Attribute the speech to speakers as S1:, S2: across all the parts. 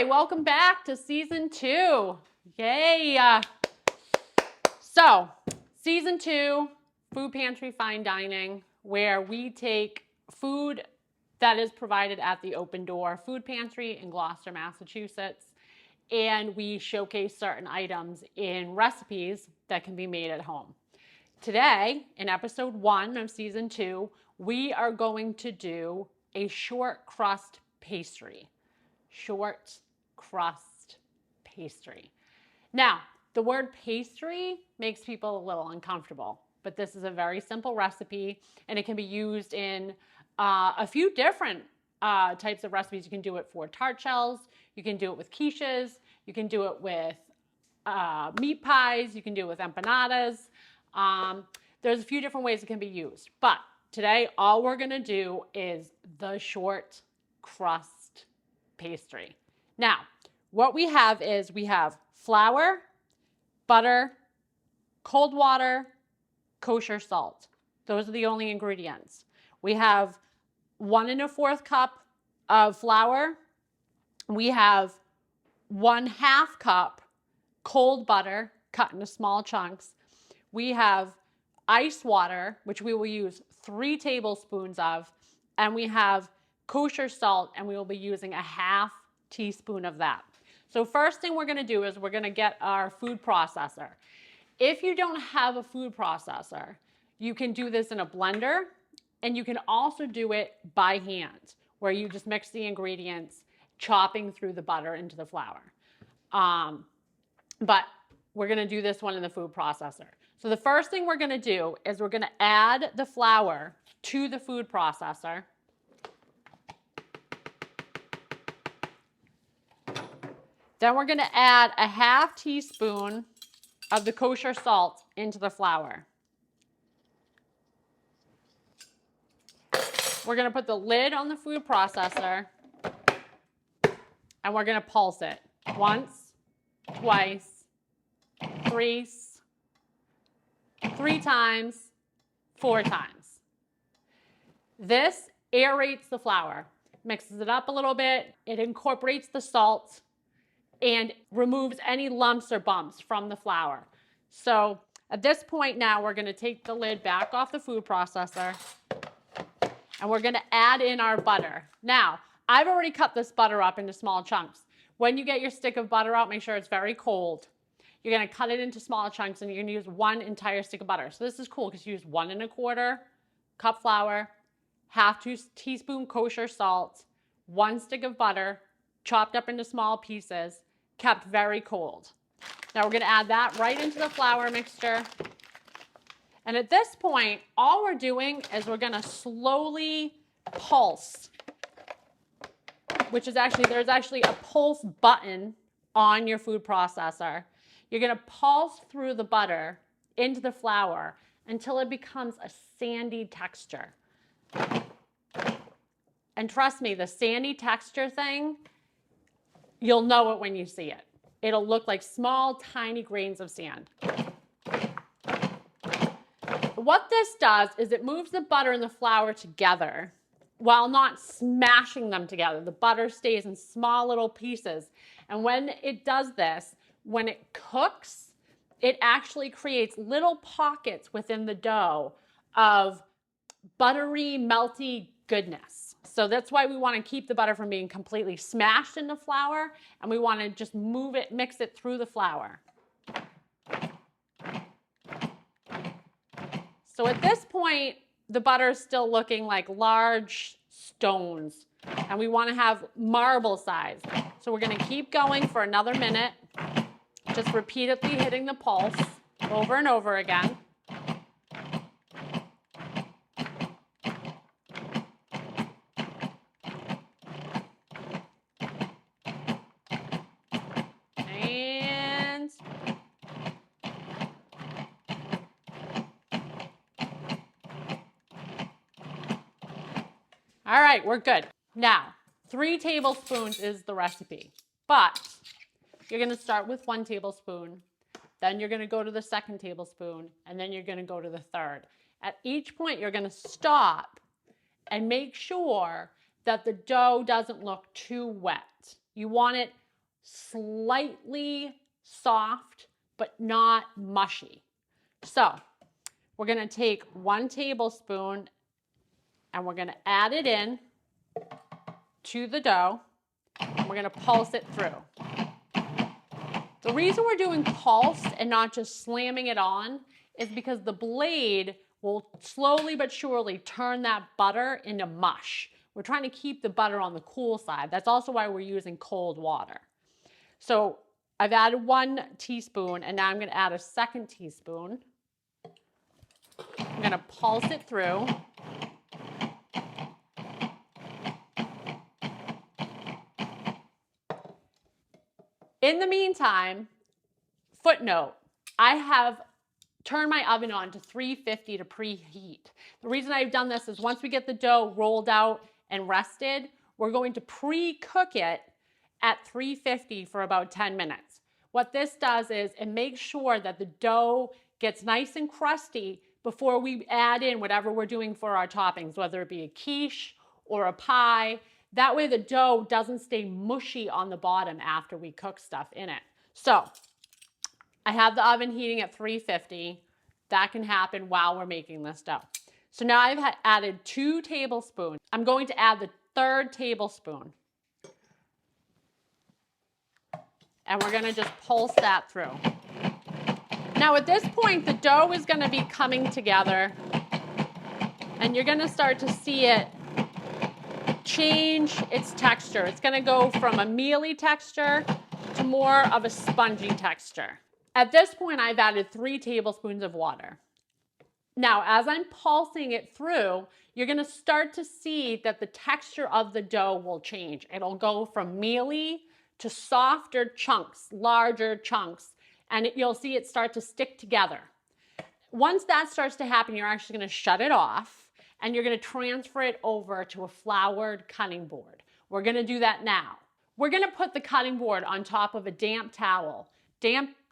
S1: Hi, welcome back to season 2. Yay! So, season 2, Food Pantry Fine Dining, where we take food that is provided at the Open Door Food Pantry in Gloucester, Massachusetts, and we showcase certain items in recipes that can be made at home. Today, in episode 1 of season 2, we are going to do a short crust pastry. Short crust pastry. Now, the word pastry makes people a little uncomfortable, but this is a very simple recipe and it can be used in a few different types of recipes. You can do it for tart shells, you can do it with quiches, you can do it with meat pies, you can do it with empanadas. There's a few different ways it can be used, but today all we're gonna do is the short crust pastry. Now, what we have is we have flour, butter, cold water, kosher salt. Those are the only ingredients. We have 1 1/4 cup of flour. We have 1/2 cup cold butter cut into small chunks. We have ice water, which we will use 3 tablespoons of, and we have kosher salt, and we will be using 1/2 teaspoon of that. So first thing we're gonna do is we're gonna get our food processor. If you don't have a food processor, you can do this in a blender, and you can also do it by hand, where you just mix the ingredients, chopping through the butter into the flour. But we're gonna do this one in the food processor. So the first thing we're gonna do is we're gonna add the flour to the food processor. Then we're gonna add 1/2 teaspoon of the kosher salt into the flour. We're gonna put the lid on the food processor and we're gonna pulse it once, twice, thrice, 3 times, 4 times. This aerates the flour, mixes it up a little bit, it incorporates the salt, and removes any lumps or bumps from the flour. So at this point now, we're gonna take the lid back off the food processor and we're gonna add in our butter. Now, I've already cut this butter up into small chunks. When you get your stick of butter out, make sure it's very cold. You're gonna cut it into small chunks and you're gonna use 1 entire stick of butter. So this is cool because you use 1 1/4 cup flour, 1/2 teaspoon kosher salt, 1 stick of butter, chopped up into small pieces, kept very cold. Now we're gonna add that right into the flour mixture. And at this point, all we're doing is we're gonna slowly pulse, which is there's actually a pulse button on your food processor. You're gonna pulse through the butter into the flour until it becomes a sandy texture. And trust me, the sandy texture thing, you'll know it when you see it. It'll look like small, tiny grains of sand. What this does is it moves the butter and the flour together while not smashing them together. The butter stays in small little pieces. And when it does this, when it cooks, it actually creates little pockets within the dough of buttery, melty goodness. So that's why we want to keep the butter from being completely smashed in the flour, and we want to just move it, mix it through the flour. So at this point, the butter is still looking like large stones, and we want to have marble size. So we're going to keep going for another minute, just repeatedly hitting the pulse over and over again. All right, we're good. Now, 3 tablespoons is the recipe, but you're gonna start with 1 tablespoon, then you're gonna go to the 2nd tablespoon, and then you're gonna go to the 3rd. At each point, you're gonna stop and make sure that the dough doesn't look too wet. You want it slightly soft, but not mushy. So we're gonna take 1 tablespoon and we're gonna add it in to the dough. And we're gonna pulse it through. The reason we're doing pulse and not just slamming it on is because the blade will slowly but surely turn that butter into mush. We're trying to keep the butter on the cool side. That's also why we're using cold water. So I've added 1 teaspoon and now I'm gonna add a 2nd teaspoon. I'm gonna pulse it through. In the meantime, footnote, I have turned my oven on to 350 to preheat. The reason I've done this is once we get the dough rolled out and rested, we're going to pre-cook it at 350 for about 10 minutes. What this does is it makes sure that the dough gets nice and crusty before we add in whatever we're doing for our toppings, whether it be a quiche or a pie. That way the dough doesn't stay mushy on the bottom after we cook stuff in it. So I have the oven heating at 350. That can happen while we're making this dough. So now I've added 2 tablespoons. I'm going to add the 3rd tablespoon. And we're gonna just pulse that through. Now at this point, the dough is gonna be coming together and you're gonna start to see it change its texture. It's gonna go from a mealy texture to more of a spongy texture. At this point, I've added 3 tablespoons of water. Now, as I'm pulsing it through, you're gonna start to see that the texture of the dough will change. It'll go from mealy to softer chunks, larger chunks, and you'll see it start to stick together. Once that starts to happen, you're actually gonna shut it off and you're gonna transfer it over to a floured cutting board. We're gonna do that now. We're gonna put the cutting board on top of a damp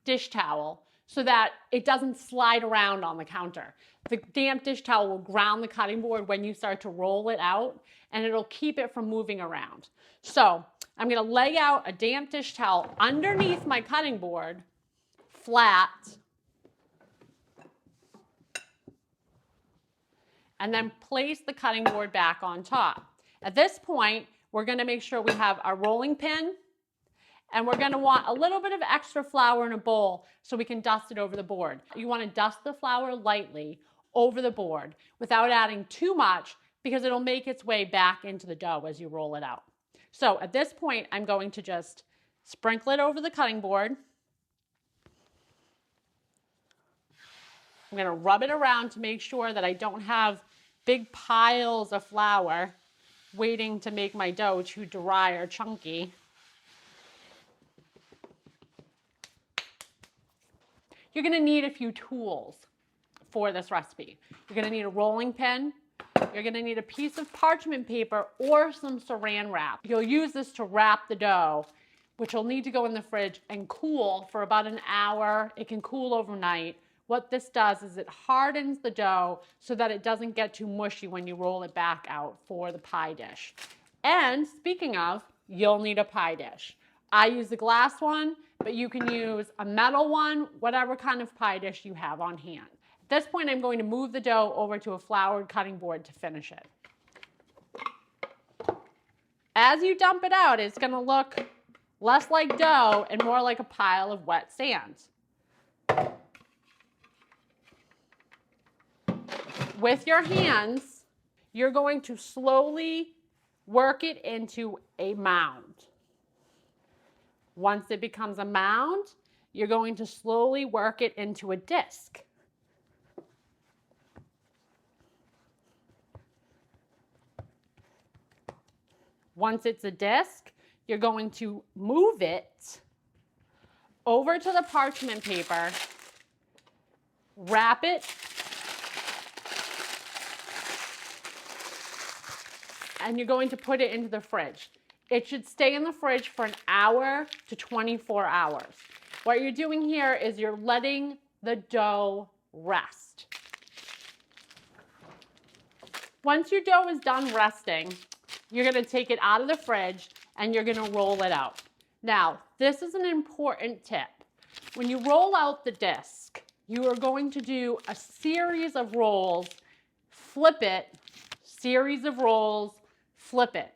S1: dish towel, so that it doesn't slide around on the counter. The damp dish towel will ground the cutting board when you start to roll it out, and it'll keep it from moving around. So I'm gonna lay out a damp dish towel underneath my cutting board, flat, and then place the cutting board back on top. At this point, we're gonna make sure we have our rolling pin, and we're gonna want a little bit of extra flour in a bowl so we can dust it over the board. You wanna dust the flour lightly over the board without adding too much because it'll make its way back into the dough as you roll it out. So at this point, I'm going to just sprinkle it over the cutting board. I'm gonna rub it around to make sure that I don't have big piles of flour waiting to make my dough too dry or chunky. You're gonna need a few tools for this recipe. You're gonna need a rolling pin. You're gonna need a piece of parchment paper or some saran wrap. You'll use this to wrap the dough, which will need to go in the fridge and cool for about an hour. It can cool overnight. What this does is it hardens the dough so that it doesn't get too mushy when you roll it back out for the pie dish. And speaking of, you'll need a pie dish. I use a glass one, but you can use a metal one, whatever kind of pie dish you have on hand. At this point, I'm going to move the dough over to a floured cutting board to finish it. As you dump it out, it's gonna look less like dough and more like a pile of wet sand. With your hands, you're going to slowly work it into a mound. Once it becomes a mound, you're going to slowly work it into a disc. Once it's a disc, you're going to move it over to the parchment paper, wrap it, and you're going to put it into the fridge. It should stay in the fridge for an hour to 24 hours. What you're doing here is you're letting the dough rest. Once your dough is done resting, you're gonna take it out of the fridge and you're gonna roll it out. Now, this is an important tip. When you roll out the disc, you are going to do a series of rolls, flip it, series of rolls, flip it.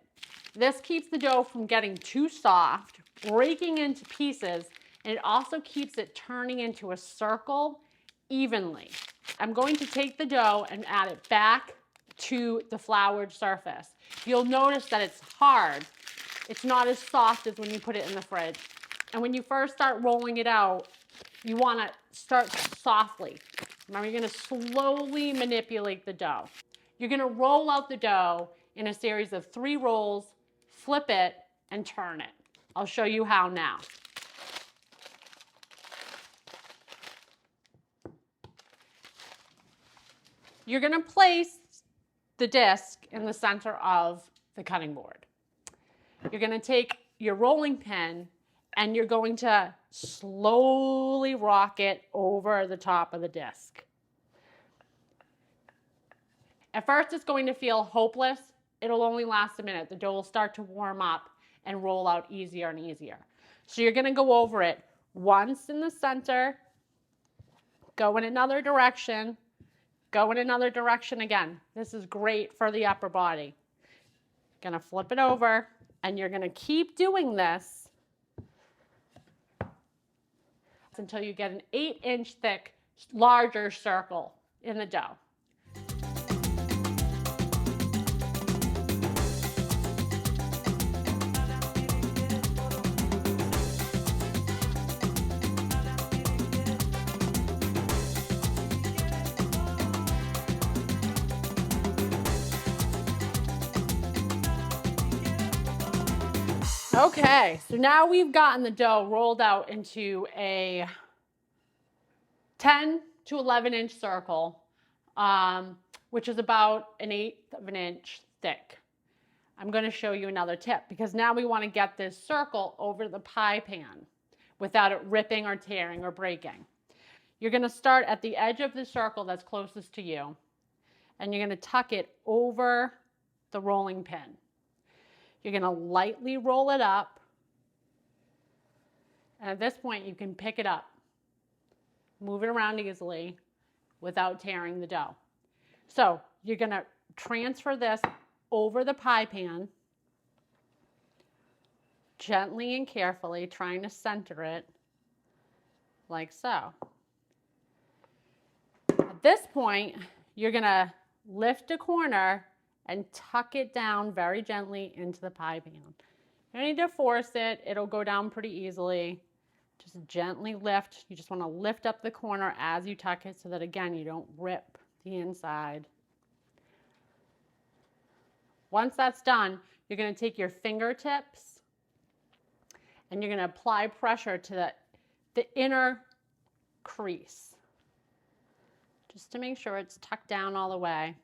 S1: This keeps the dough from getting too soft, breaking into pieces, and it also keeps it turning into a circle evenly. I'm going to take the dough and add it back to the floured surface. You'll notice that it's hard. It's not as soft as when you put it in the fridge. And when you first start rolling it out, you want to start softly. Remember, you're going to slowly manipulate the dough. You're going to roll out the dough in a series of 3 rolls, flip it, and turn it. I'll show you how now. You're going to place the disc in the center of the cutting board. You're going to take your rolling pin and you're going to slowly rock it over the top of the disc. At first, it's going to feel hopeless. It'll only last a minute. The dough will start to warm up and roll out easier and easier. So you're going to go over it once in the center, go in another direction, go in another direction again. This is great for the upper body. Going to flip it over, and you're going to keep doing this until you get an 8-inch thick, larger circle in the dough. Okay, so now we've gotten the dough rolled out into a 10 to 11-inch circle, which is about an 1/8 of an inch thick. I'm going to show you another tip because now we want to get this circle over the pie pan without it ripping or tearing or breaking. You're going to start at the edge of the circle that's closest to you, and you're going to tuck it over the rolling pin. You're going to lightly roll it up, and at this point you can pick it up, move it around easily without tearing the dough. So you're going to transfer this over the pie pan, gently and carefully, trying to center it like so. At this point, you're going to lift a corner and tuck it down very gently into the pie pan. You don't need to force it. It'll go down pretty easily. Just gently lift. You just want to lift up the corner as you tuck it so that, again, you don't rip the inside. Once that's done, you're going to take your fingertips and you're going to apply pressure to the inner crease, just to make sure it's tucked down all the way.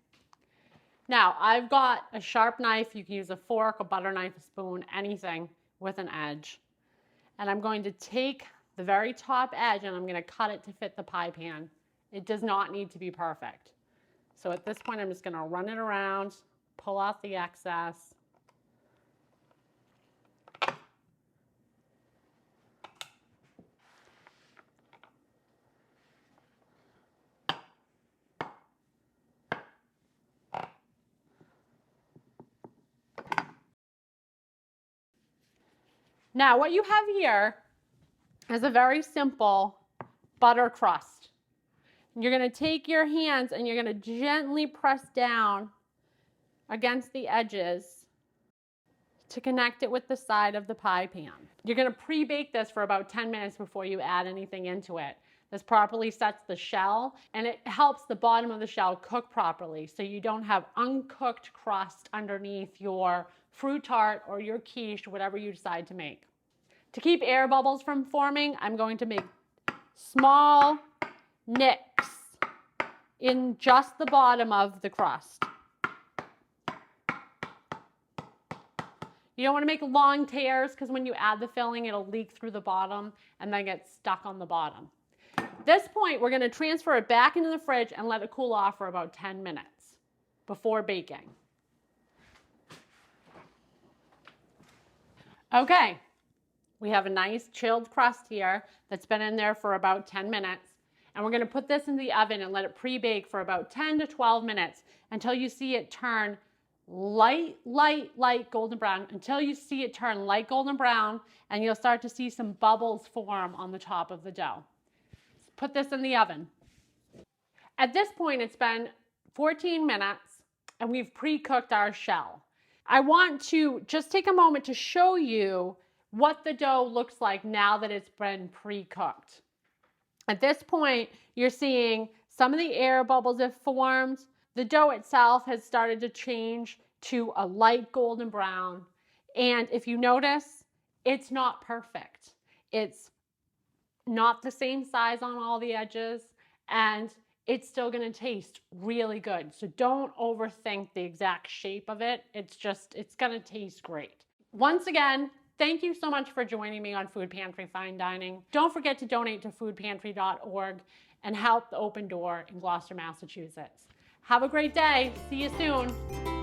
S1: Now, I've got a sharp knife. You can use a fork, a butter knife, a spoon, anything with an edge. And I'm going to take the very top edge and I'm going to cut it to fit the pie pan. It does not need to be perfect. So at this point, I'm just going to run it around, pull out the excess. Now, what you have here is a very simple butter crust. You're going to take your hands and you're going to gently press down against the edges to connect it with the side of the pie pan. You're going to pre-bake this for about 10 minutes before you add anything into it. This properly sets the shell and it helps the bottom of the shell cook properly so you don't have uncooked crust underneath your fruit tart or your quiche, whatever you decide to make. To keep air bubbles from forming, I'm going to make small nicks in just the bottom of the crust. You don't want to make long tears because when you add the filling, it'll leak through the bottom and then get stuck on the bottom. At this point, we're going to transfer it back into the fridge and let it cool off for about 10 minutes before baking. Okay, We have a nice chilled crust here that's been in there for about 10 minutes. And we're gonna put this in the oven and let it pre-bake for about 10 to 12 minutes until you see it turn light golden brown, until you see it turn light golden brown, and you'll start to see some bubbles form on the top of the dough. Put this in the oven. At this point, it's been 14 minutes and we've pre-cooked our shell. I want to just take a moment to show you what the dough looks like now that it's been pre-cooked. At this point, you're seeing some of the air bubbles have formed. The dough itself has started to change to a light golden brown. And if you notice, it's not perfect. It's not the same size on all the edges, and it's still gonna taste really good. So don't overthink the exact shape of it. It's gonna taste great. Once again, thank you so much for joining me on Food Pantry Fine Dining. Don't forget to donate to foodpantry.org and help the Open Door in Gloucester, Massachusetts. Have a great day. See you soon.